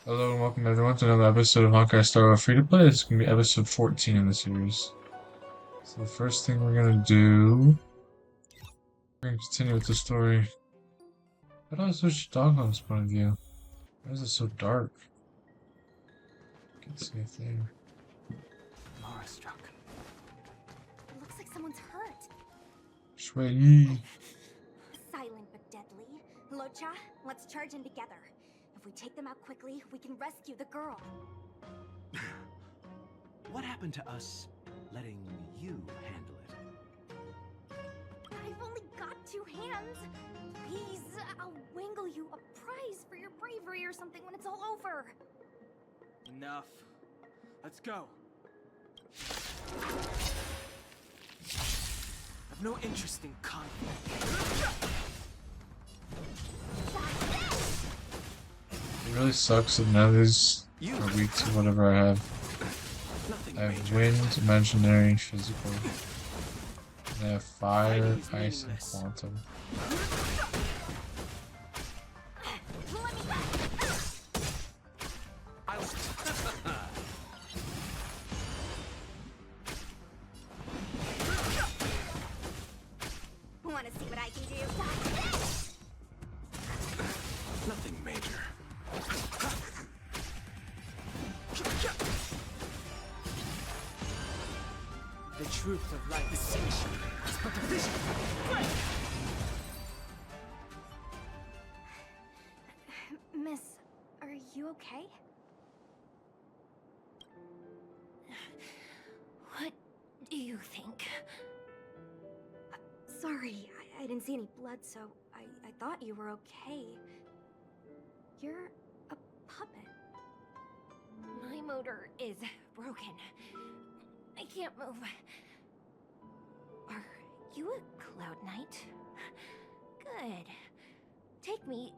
Hello and welcome everyone to another episode of Honkai Star Rail Free-to-Play. It's going to be episode 14 in the series. So the first thing we're going to do, we're going to continue with the story. How do I switch to Doghome's point of view? Why is it so dark? Can't see a thing. Mara struck. It looks like someone's hurt. Shui. Silent but deadly. Locha, let's charge in together. If we take them out quickly, we can rescue the girl. What happened to us letting you handle it? I've only got 2 hands. Please, I'll wangle you a prize for your bravery or something when it's all over. Enough. Let's go. I've no interest in conflict. It really sucks that none of these are weak to whatever I have. Nothing I have major. wind, imaginary, physical. And I have fire, Fighting's ice, and meaningless. quantum. Want to see what I can do? Nothing major. The truth of life is fiction. It's but a vision. Miss, are you okay? What do you think? Sorry, I didn't see any blood, so I thought you were okay. You're a puppet. My motor is broken. I can't move. Are you a Cloud Knight? Good. Take me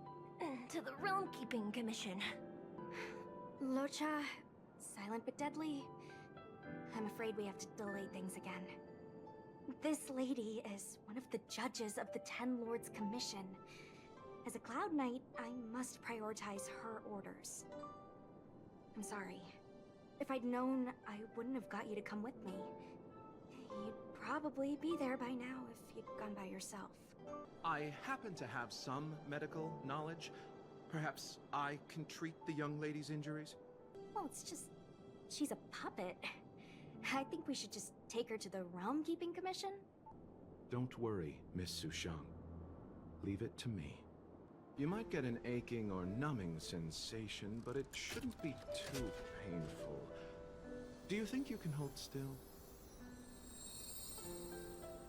to the Realm Keeping Commission. Locha, silent but deadly. I'm afraid we have to delay things again. This lady is one of the judges of the Ten Lords Commission. As a Cloud Knight, I must prioritize her orders. I'm sorry. If I'd known, I wouldn't have got you to come with me. You'd probably be there by now if you'd gone by yourself. I happen to have some medical knowledge. Perhaps I can treat the young lady's injuries? Well, it's just... she's a puppet. I think we should just take her to the Realm Keeping Commission. Don't worry, Miss Sushang. Leave it to me. You might get an aching or numbing sensation, but it shouldn't be too painful. Do you think you can hold still?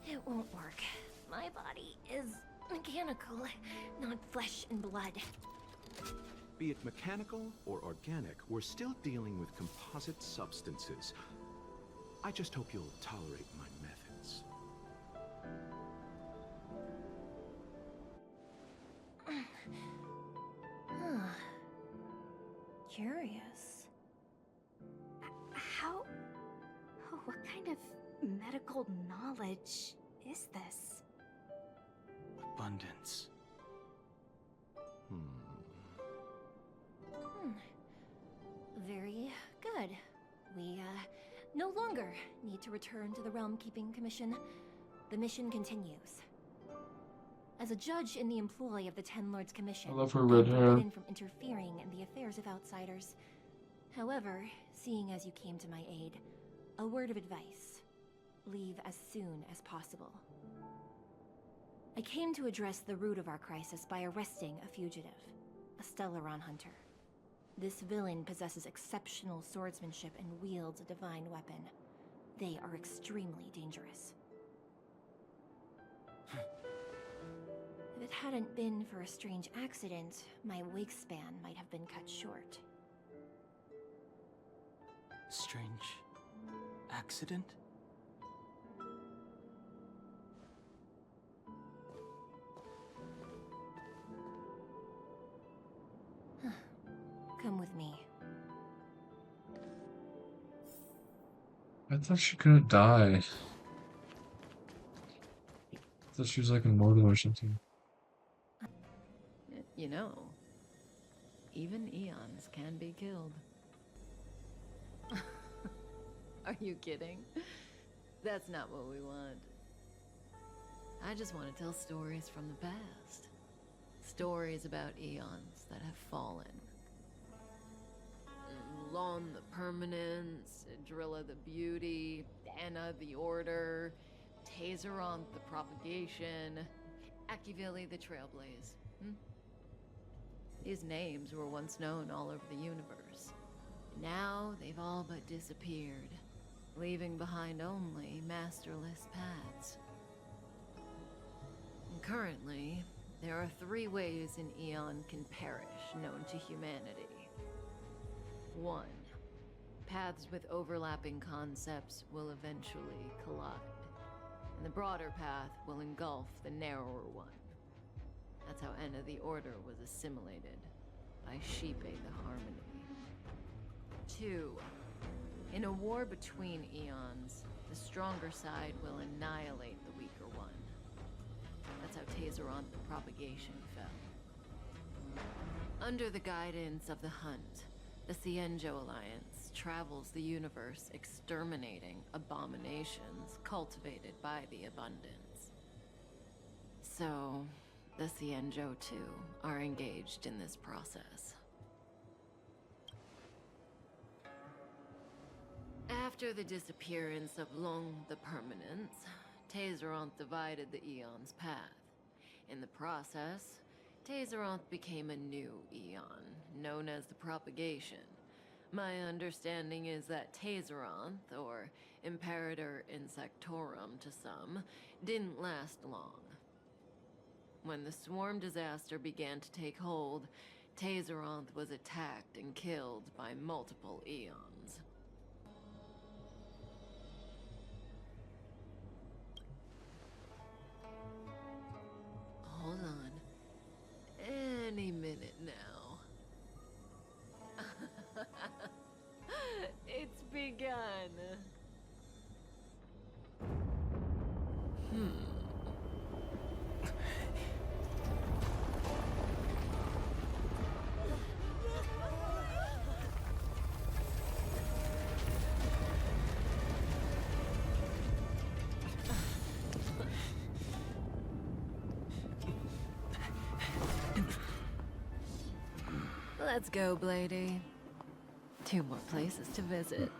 It won't work. My body is mechanical, not flesh and blood. Be it mechanical or organic, we're still dealing with composite substances. I just hope you'll tolerate my methods. Curious. How... oh, what kind of medical knowledge is this? Abundance. Very good. We, no longer need to return to the Realm Keeping Commission. The mission continues. As a judge in the employ of the Ten Lords Commission, I love her I'm red hair. forbidden from interfering in the affairs of outsiders. However, seeing as you came to my aid, a word of advice. Leave as soon as possible. I came to address the root of our crisis by arresting a fugitive, a Stellaron hunter. This villain possesses exceptional swordsmanship and wields a divine weapon. They are extremely dangerous. If it hadn't been for a strange accident, my wakespan might have been cut short. Strange accident? Come with me. I thought she couldn't die. I thought she was like immortal or something. You know, even eons can be killed. Are you kidding? That's not what we want. I just want to tell stories from the past. Stories about eons that have fallen. Lon the Permanence, Drilla the Beauty, Anna the Order, Tazeronth the Propagation, Akivili the Trailblaze. These names were once known all over the universe. Now they've all but disappeared, leaving behind only masterless paths. And currently, there are 3 ways an eon can perish known to humanity. 1. Paths with overlapping concepts will eventually collide, and the broader path will engulf the narrower one. That's how Enna the Order was assimilated, by Sheepe the Harmony. 2. In a war between eons, the stronger side will annihilate the weaker one. That's how Tazeronth the Propagation fell. Under the guidance of the Hunt, the Cienjo Alliance travels the universe exterminating abominations cultivated by the Abundance. So, the Cienjo too are engaged in this process. After the disappearance of Long the Permanence, Tazeronth divided the Eon's path. In the process, Tazeronth became a new Eon, known as the Propagation. My understanding is that Tazeronth, or Imperator Insectorum to some, didn't last long. When the swarm disaster began to take hold, Tazeronth was attacked and killed by multiple Eons. Hold on. Any minute now. It's begun. Let's go, Blady. 2 more places to visit.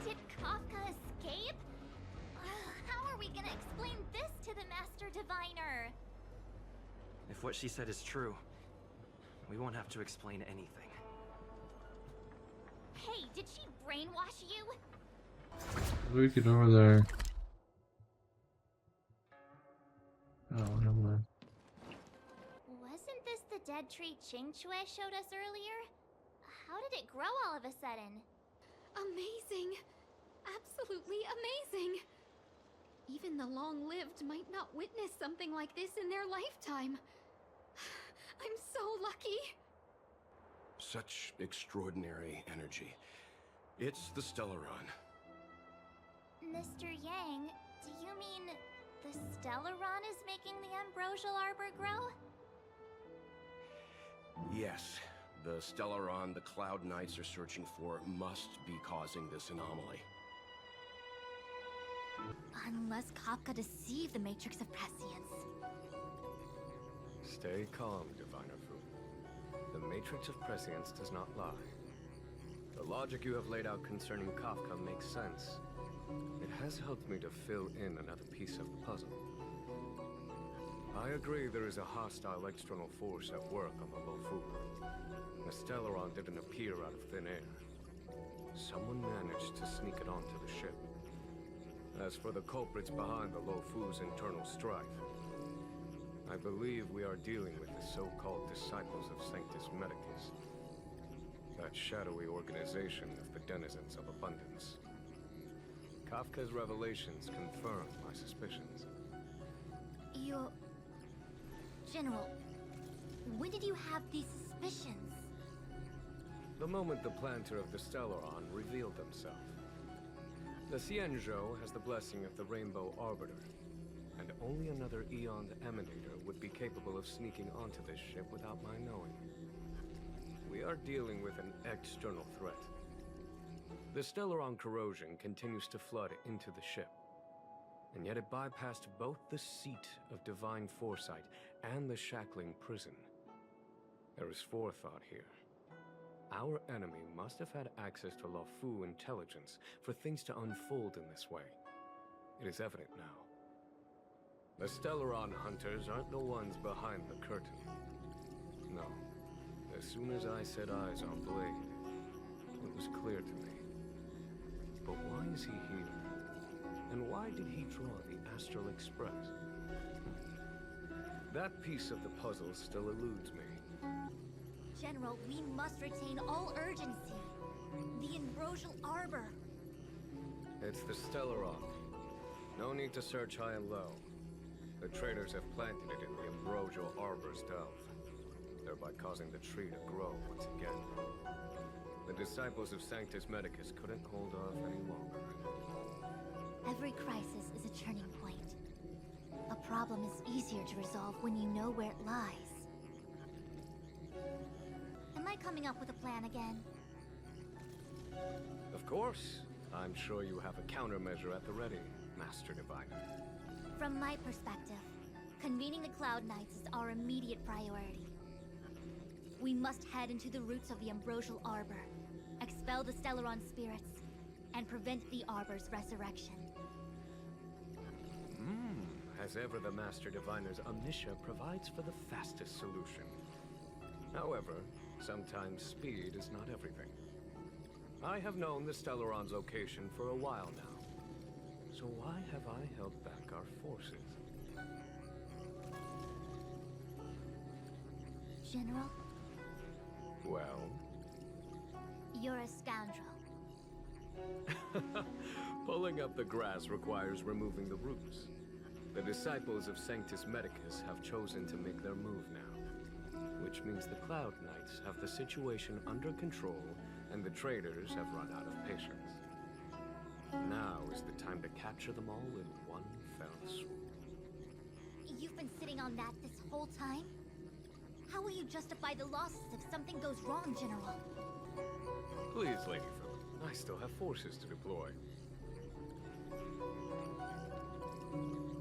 Did Kafka escape? How are we gonna explain this to the Master Diviner? If what she said is true, we won't have to explain anything. Hey, did she brainwash you? We can over there. Oh, never mind. Wasn't this the dead tree Qingque showed us earlier? How did it grow all of a sudden? Amazing! Absolutely amazing! Even the long-lived might not witness something like this in their lifetime. I'm so lucky! Such extraordinary energy. It's the Stellaron. Mr. Yang, do you mean the Stellaron is making the ambrosial arbor grow? Yes, the Stellaron the Cloud Knights are searching for must be causing this anomaly. Unless Kafka deceived the Matrix of Prescience. Stay calm, Diviner Fu. The Matrix of Prescience does not lie. The logic you have laid out concerning Kafka makes sense. It has helped me to fill in another piece of the puzzle. I agree there is a hostile external force at work on the Lofu. The Stellaron didn't appear out of thin air. Someone managed to sneak it onto the ship. As for the culprits behind the Lofu's internal strife, I believe we are dealing with the so-called disciples of Sanctus Medicus. That shadowy organization of the denizens of Abundance. Kafka's revelations confirm my suspicions. General, when did you have these suspicions? The moment the planter of the Stellaron revealed himself. The Cienjo has the blessing of the Rainbow Arbiter. and only another Eon's emanator would be capable of sneaking onto this ship without my knowing. We are dealing with an external threat. The Stellaron corrosion continues to flood into the ship, and yet it bypassed both the seat of divine foresight and the shackling prison. There is forethought here. Our enemy must have had access to Luofu intelligence for things to unfold in this way. It is evident now. The Stellaron hunters aren't the ones behind the curtain. No. As soon as I set eyes on Blade, it was clear to me. But why is he here? And why did he draw the Astral Express? That piece of the puzzle still eludes me. General, we must retain all urgency. The Ambrosial Arbor. It's the Stellaron. No need to search high and low. The traders have planted it in the Ambrosial Arbor's delve, thereby causing the tree to grow once again. The disciples of Sanctus Medicus couldn't hold off any longer. Every crisis is a turning point. A problem is easier to resolve when you know where it lies. Am I coming up with a plan again? Of course. I'm sure you have a countermeasure at the ready, Master Diviner. From my perspective, convening the Cloud Knights is our immediate priority. We must head into the roots of the Ambrosial Arbor, expel the Stellaron spirits, and prevent the Arbor's resurrection. As ever, the Master Diviner's omniscia provides for the fastest solution. However, sometimes speed is not everything. I have known the Stellaron's location for a while now. So why have I held back our forces? General? Well? You're a scoundrel. Pulling up the grass requires removing the roots. The disciples of Sanctus Medicus have chosen to make their move now, which means the Cloud Knights have the situation under control and the traders have run out of patience. Now is the time to capture them all in one fell swoop. You've been sitting on that this whole time? How will you justify the losses if something goes wrong, General? Please, Lady Phil, I still have forces to deploy.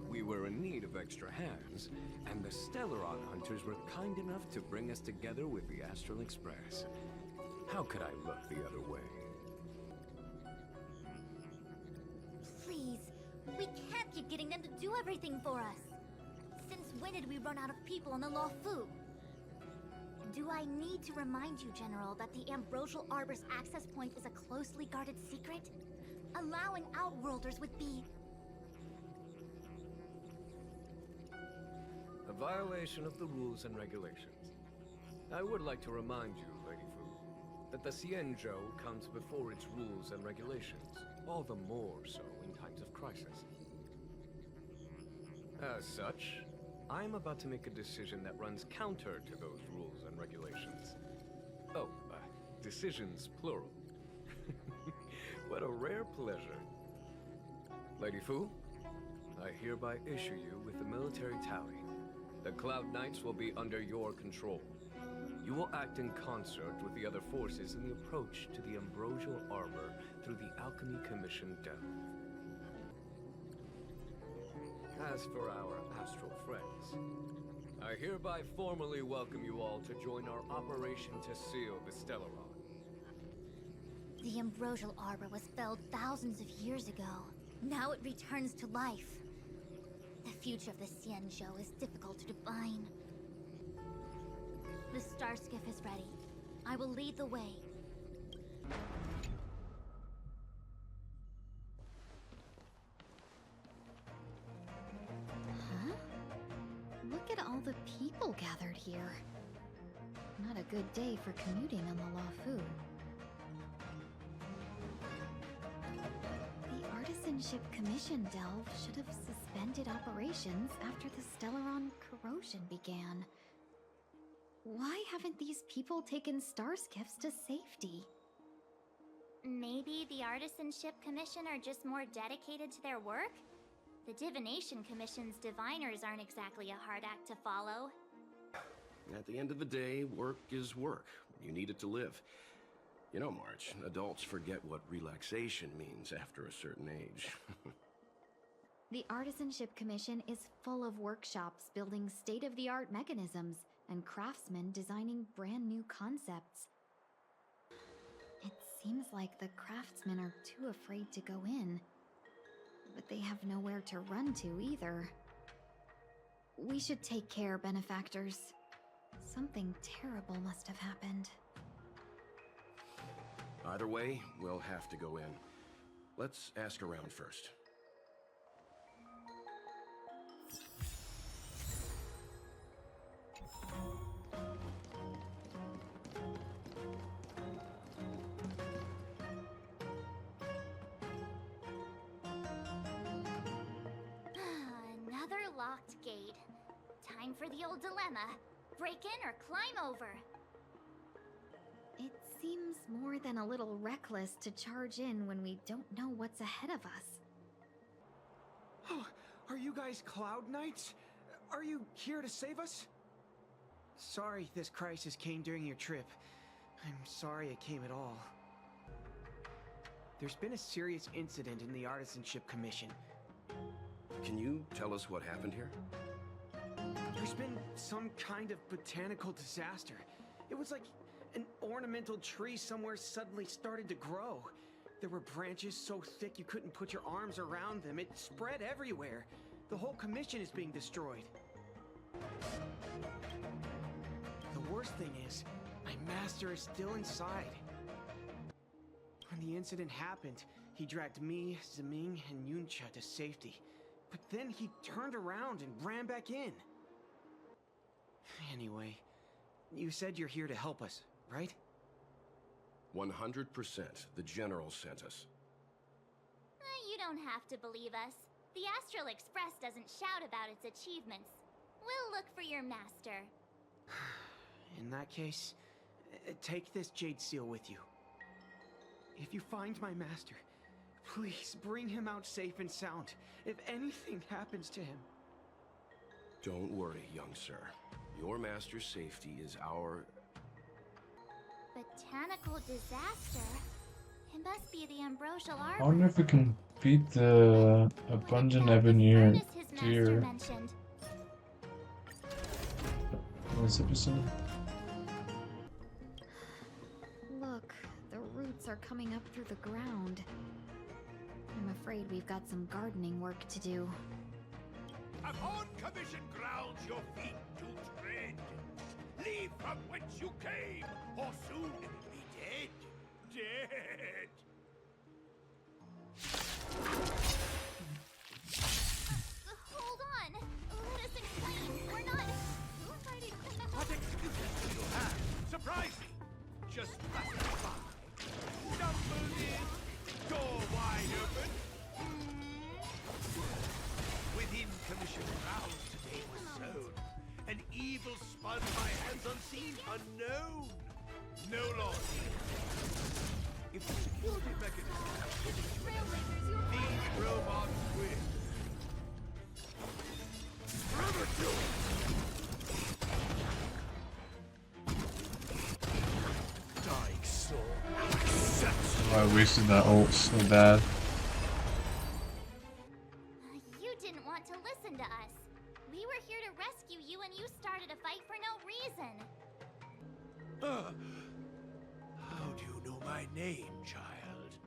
We were in need of extra hands, and the Stellaron hunters were kind enough to bring us together with the Astral Express. How could I look the other way? Please, we can't keep getting them to do everything for us. Since when did we run out of people on the Luofu? Do I need to remind you, General, that the Ambrosial Arbor's access point is a closely guarded secret? Allowing Outworlders would be... a violation of the rules and regulations. I would like to remind you, Lady Fu, that the Xianzhou comes before its rules and regulations, all the more so in times of crisis. As such, I am about to make a decision that runs counter to those rules and regulations. Oh, decisions plural. What a rare pleasure. Lady Fu, I hereby issue you with the military tally. The Cloud Knights will be under your control. You will act in concert with the other forces in the approach to the Ambrosial Arbor through the Alchemy Commission delve. As for our astral friends, I hereby formally welcome you all to join our operation to seal the Stellaron. The Ambrosial Arbor was felled thousands of years ago. Now it returns to life. The future of the Xianzhou is difficult to define. The star skiff is ready. I will lead the way. Huh? Look at all the people gathered here. Not a good day for commuting on the Luofu. The Artisanship Commission delve should have suspended operations after the Stellaron corrosion began. Why haven't these people taken star skiffs to safety? Maybe the Artisanship Commission are just more dedicated to their work? The Divination Commission's diviners aren't exactly a hard act to follow. At the end of the day, work is work. You need it to live. You know, March, adults forget what relaxation means after a certain age. The Artisanship Commission is full of workshops building state-of-the-art mechanisms and craftsmen designing brand new concepts. It seems like the craftsmen are too afraid to go in, but they have nowhere to run to either. We should take care, benefactors. Something terrible must have happened. Either way, we'll have to go in. Let's ask around first. Another locked gate. Time for the old dilemma. Break in or climb over. It seems more than a little reckless to charge in when we don't know what's ahead of us. Oh, are you guys Cloud Knights? Are you here to save us? Sorry this crisis came during your trip. I'm sorry it came at all. There's been a serious incident in the Artisanship Commission. Can you tell us what happened here? There's been some kind of botanical disaster. It was like an ornamental tree somewhere suddenly started to grow. There were branches so thick you couldn't put your arms around them. It spread everywhere. The whole commission is being destroyed. The worst thing is, my master is still inside. When the incident happened, he dragged me, Zeming, and Yuncha to safety. But then he turned around and ran back in. Anyway, you said you're here to help us, right? 100%. The General sent us. You don't have to believe us. The Astral Express doesn't shout about its achievements. We'll look for your master. In that case, take this jade seal with you. If you find my master, please bring him out safe and sound. If anything happens to him. Don't worry, young sir. Your master's safety is our... Botanical disaster? It must be the ambrosial I arbor. wonder if we can beat the Abundant Ebon Deer mentioned. in this episode. Look, the roots are coming up through the ground. I'm afraid we've got some gardening work to do. Upon commission grounds your feet do tread. Leave from whence you came, or soon be dead. Dead. Hold on. Let us explain. We're not fighting. What excuses do you have? Surprise me. Just passing by. Stumbled in. Door wide open. Within commission grounds today was sown. An evil spun by hands unseen, unknown. No longer. If the security mechanism these robots win. Forever to it. Dying soul. I wasted that ult so bad. You didn't want to listen to us. We were here to rescue you and you started a fight for no reason. How do you know my name, child?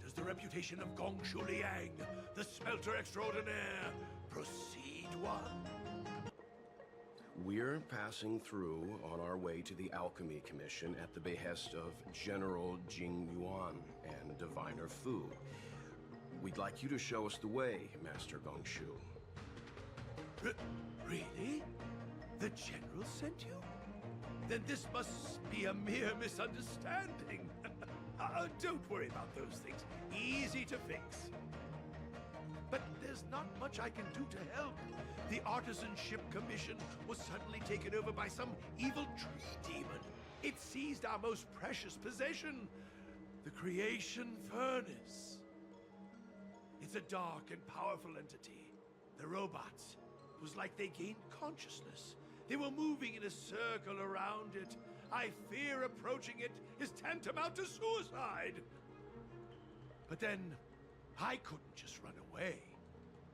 Does the reputation of Gongshu Liang, the smelter extraordinaire, precede one? We're passing through on our way to the Alchemy Commission at the behest of General Jing Yuan and Diviner Fu. We'd like you to show us the way, Master Gongshu. Really? The General sent you? Then this must be a mere misunderstanding. Don't worry about those things. Easy to fix. But there's not much I can do to help. The Artisanship Commission was suddenly taken over by some evil tree demon. It seized our most precious possession, the Creation Furnace. Its was a dark and powerful entity. The robots. It was like they gained consciousness. They were moving in a circle around it. I fear approaching it is tantamount to suicide. But then, I couldn't just run away,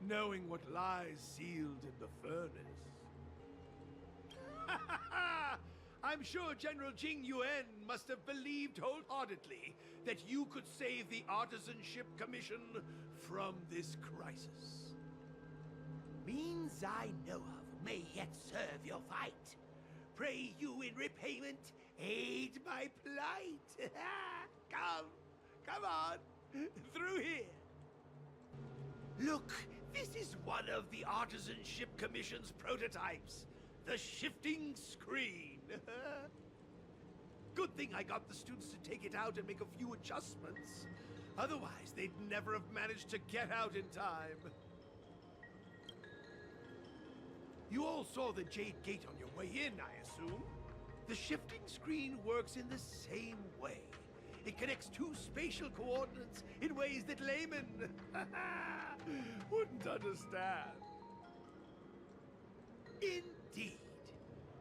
knowing what lies sealed in the furnace. I'm sure General Jing Yuan must have believed wholeheartedly that you could save the Artisanship Commission from this crisis. Means I know of may yet serve your fight. Pray you in repayment aid my plight. Come on, through here. Look, this is one of the Artisanship Commission's prototypes. The shifting screen. Good thing I got the students to take it out and make a few adjustments. Otherwise, they'd never have managed to get out in time. You all saw the Jade Gate on your way in, I assume? The shifting screen works in the same way. It connects two spatial coordinates in ways that laymen wouldn't understand. Indeed.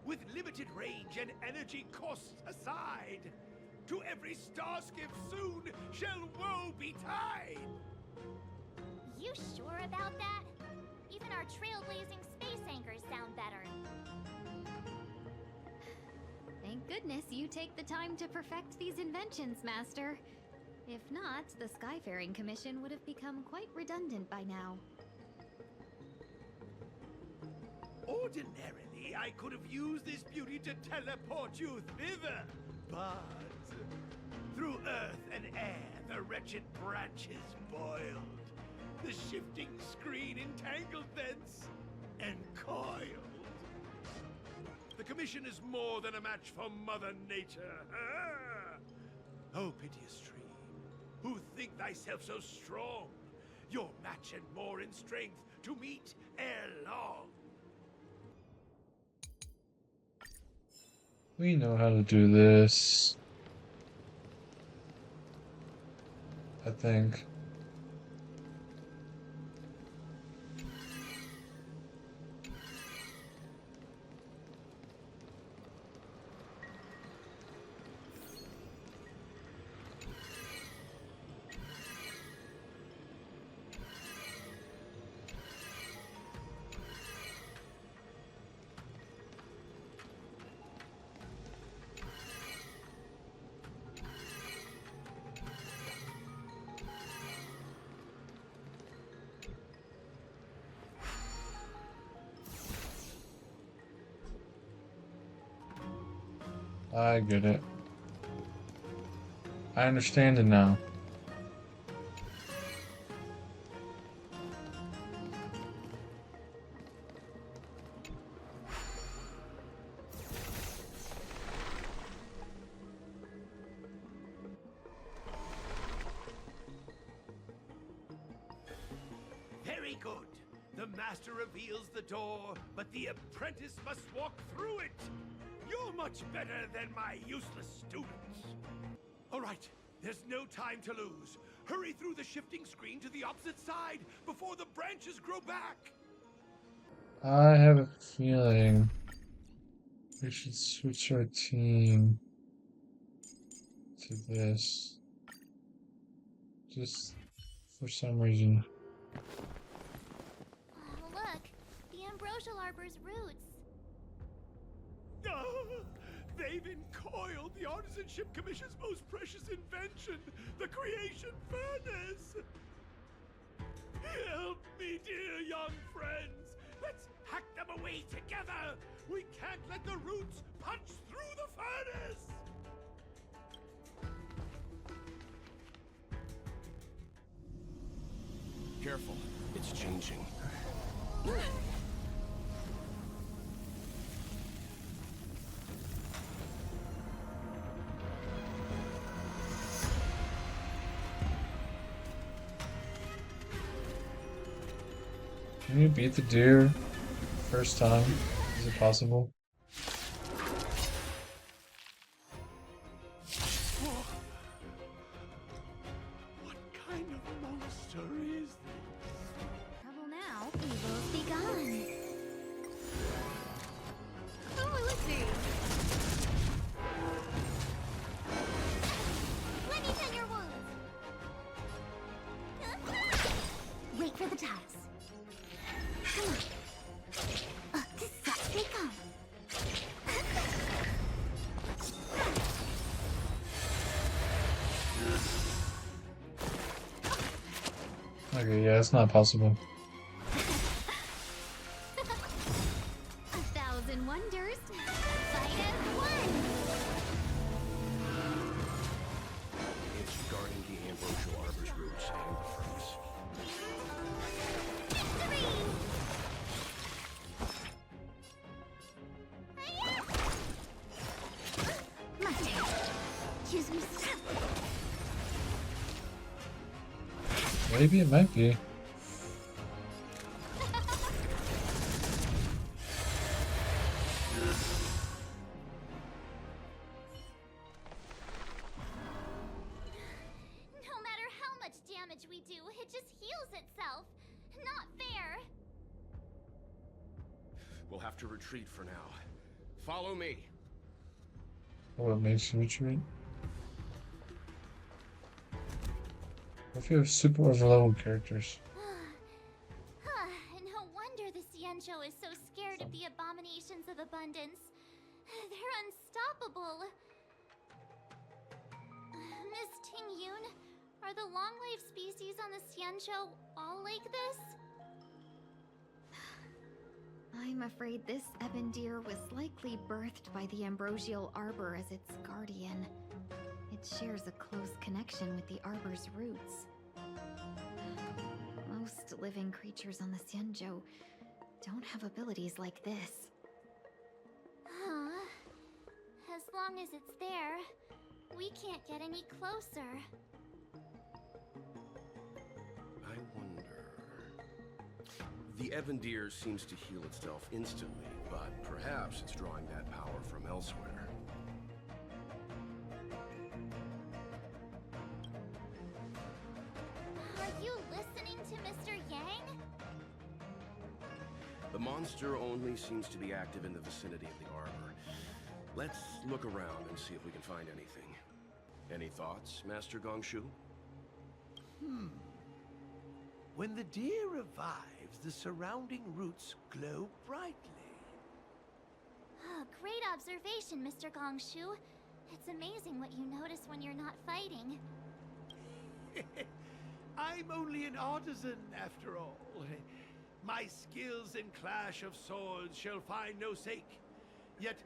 With limited range and energy costs aside, to every starskiff soon shall woe betide. You sure about that? Even our trailblazing space anchors sound better. Thank goodness you take the time to perfect these inventions, Master. If not, the Skyfaring Commission would have become quite redundant by now. Ordinarily, I could have used this beauty to teleport you thither, but through earth and air, the wretched branches boiled. The shifting screen entangled thence and coiled. The Commission is more than a match for Mother Nature. Oh, piteous tree, who think thyself so strong, your match and more in strength to meet ere long. We know how to do this. I think. I get it. I understand it now. Very good. The master reveals the door, but the apprentice must walk through it. You're much better than my useless students. All right, there's no time to lose. Hurry through the shifting screen to the opposite side before the branches grow back. I have a feeling we should switch our team to this. Just for some reason. Oh, look, the ambrosial arbor's roots. They've encoiled the Artisanship Commission's most precious invention, the creation furnace. Help me, dear young friends. Let's hack them away together. We can't let the roots punch through the furnace. Careful, it's changing. Can you beat the deer first time? Is it possible? What kind of monster is this? it's not possible. 1,000 wonders. Fight as one. It's guarding the ambrosial arbor's roots and the furnace. Choose me. Maybe it might be. No matter how much damage we do, it just heals itself. Not fair. We'll have to retreat for now. Follow me. What makes you retreat? What if you have super overleveled characters? No wonder the Xianzhou is so scared of the abominations of abundance. They're unstoppable. Miss Tingyun, are the long-lived species on the Xianzhou all like this? I'm afraid this Ebon Deer was likely birthed by the ambrosial arbor as its guardian. It shares a close connection with the arbor's roots. Most living creatures on the Xianzhou don't have abilities like this. Huh. As long as it's there, we can't get any closer. I wonder... The Ebon Deer seems to heal itself instantly, but perhaps it's drawing that power from elsewhere. Are you listening to Mr. Yang? The monster only seems to be active in the vicinity of the arbor. Let's look around and see if we can find anything. Any thoughts, Master Gongshu? When the deer revives, the surrounding roots glow brightly. Oh, great observation, Mr. Gongshu. It's amazing what you notice when you're not fighting. I'm only an artisan, after all. My skills in clash of swords shall find no sake. Yet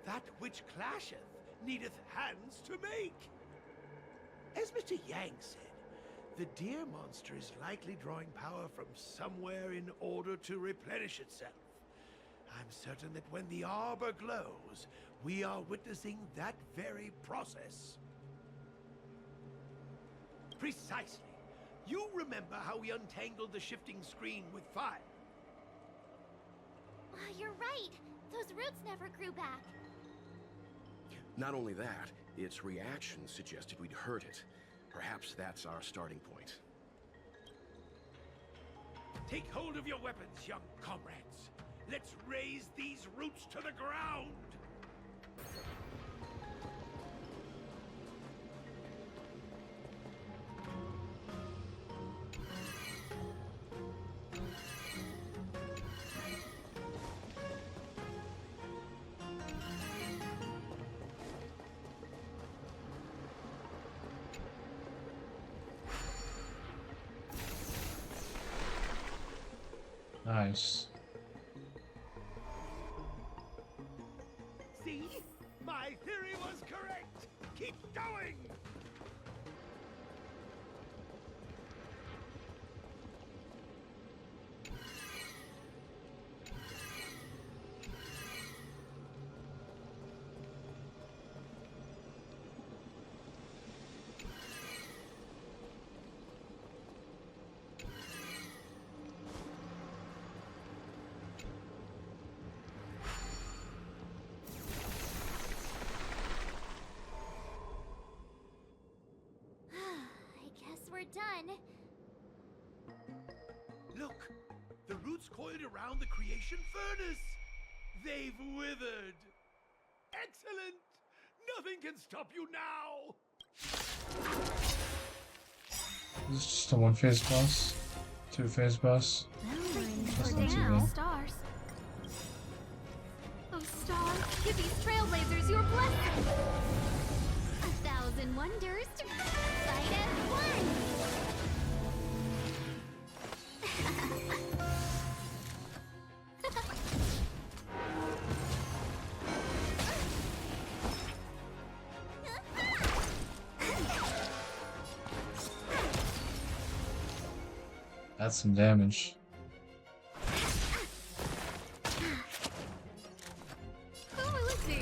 that which clasheth needeth hands to make. As Mr. Yang said, the deer monster is likely drawing power from somewhere in order to replenish itself. I'm certain that when the arbor glows, we are witnessing that very process. Precisely. You remember how we untangled the shifting screen with fire? You're right. Those roots never grew back. Not only that, its reaction suggested we'd hurt it. Perhaps that's our starting point. Take hold of your weapons, young comrades. Let's raise these roots to the ground! Nice. See? My theory was correct! Keep going! We're done. Look! The roots coiled around the creation furnace! They've withered! Excellent! Nothing can stop you now! Is this just a one-phase boss? Two-phase boss? That's not too bad. Stars. Oh, star, give these trailblazers your blessing. 1,000 wonders. Fight as one. That's some damage. Who will it be?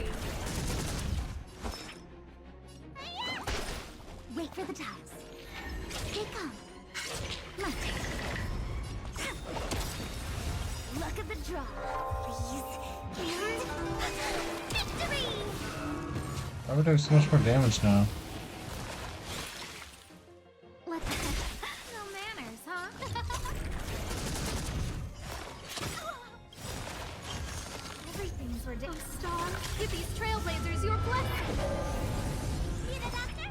Wait for the tiles. They come. Monty. Luck of the draw. Please. And victory! Why are we doing so much more damage now? Let's no manners, huh? Everything's ridiculous. Star, give these trailblazers your blessing. See the doctor?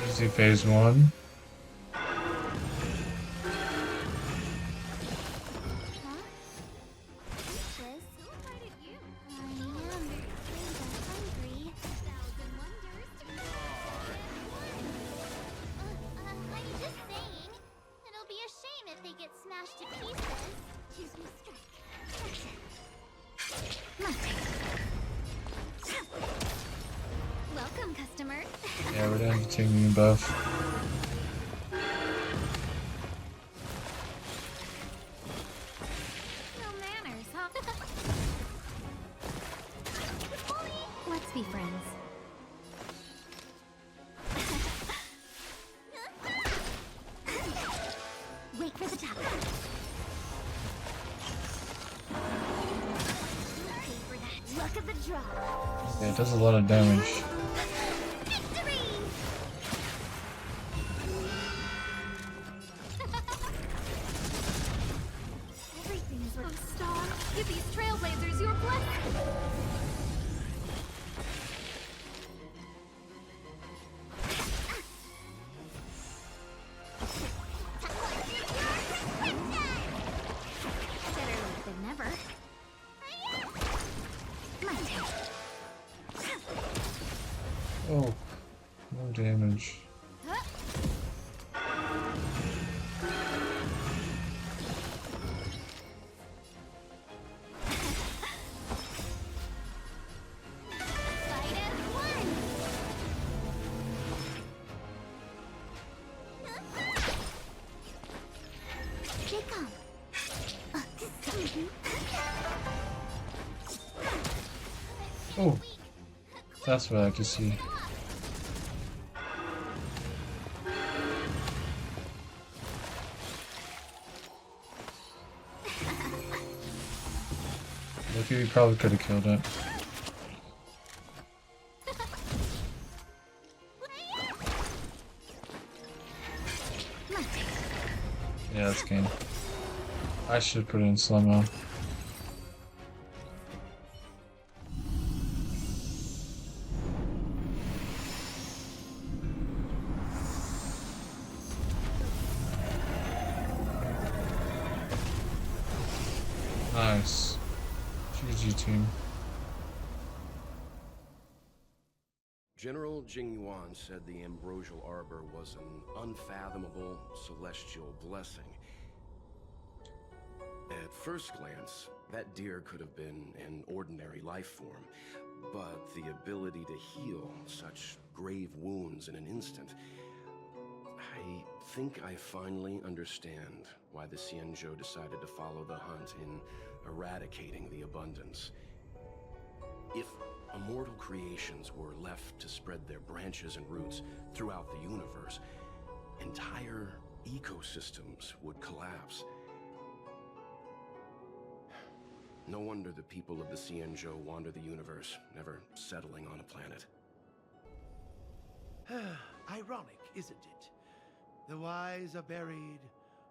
Easy phase 1. Welcome, customer. Yeah, we're down to taking the buff. No manners, huh? Let's be friends. Wait for the top. Pay for that. Luck of the draw. Yeah, it does a lot of damage. Everything's right. Star, give these trailblazers your blessing. Better late than never. Oh, more damage. Oh, that's what I like to see. Look, we probably could have killed it. Yeah, that's game. I should put it in slow-mo. Nice. GG team. General Jing Yuan said the ambrosial arbor was an unfathomable celestial blessing. At first glance, that deer could have been an ordinary life form, but the ability to heal such grave wounds in an instant... I think I finally understand why the Xianzhou decided to follow the hunt in eradicating the abundance. If immortal creations were left to spread their branches and roots throughout the universe, entire ecosystems would collapse. No wonder the people of the Xianzhou wander the universe, never settling on a planet. Ironic, isn't it? The wise are buried,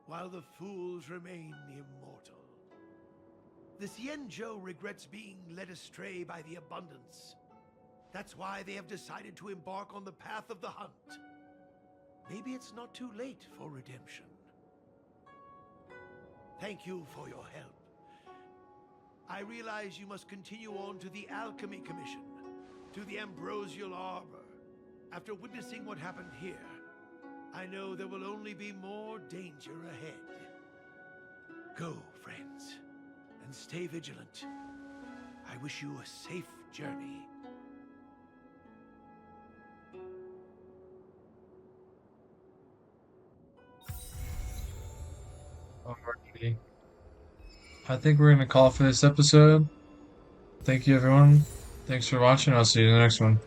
while the fools remain immortal. The Xianzhou regrets being led astray by the abundance. That's why they have decided to embark on the path of the hunt. Maybe it's not too late for redemption. Thank you for your help. I realize you must continue on to the Alchemy Commission, to the Ambrosial Arbor. After witnessing what happened here, I know there will only be more danger ahead. Go, friends, and stay vigilant. I wish you a safe journey. Alrighty. I think we're gonna call for this episode. Thank you, everyone. Thanks for watching. I'll see you in the next one.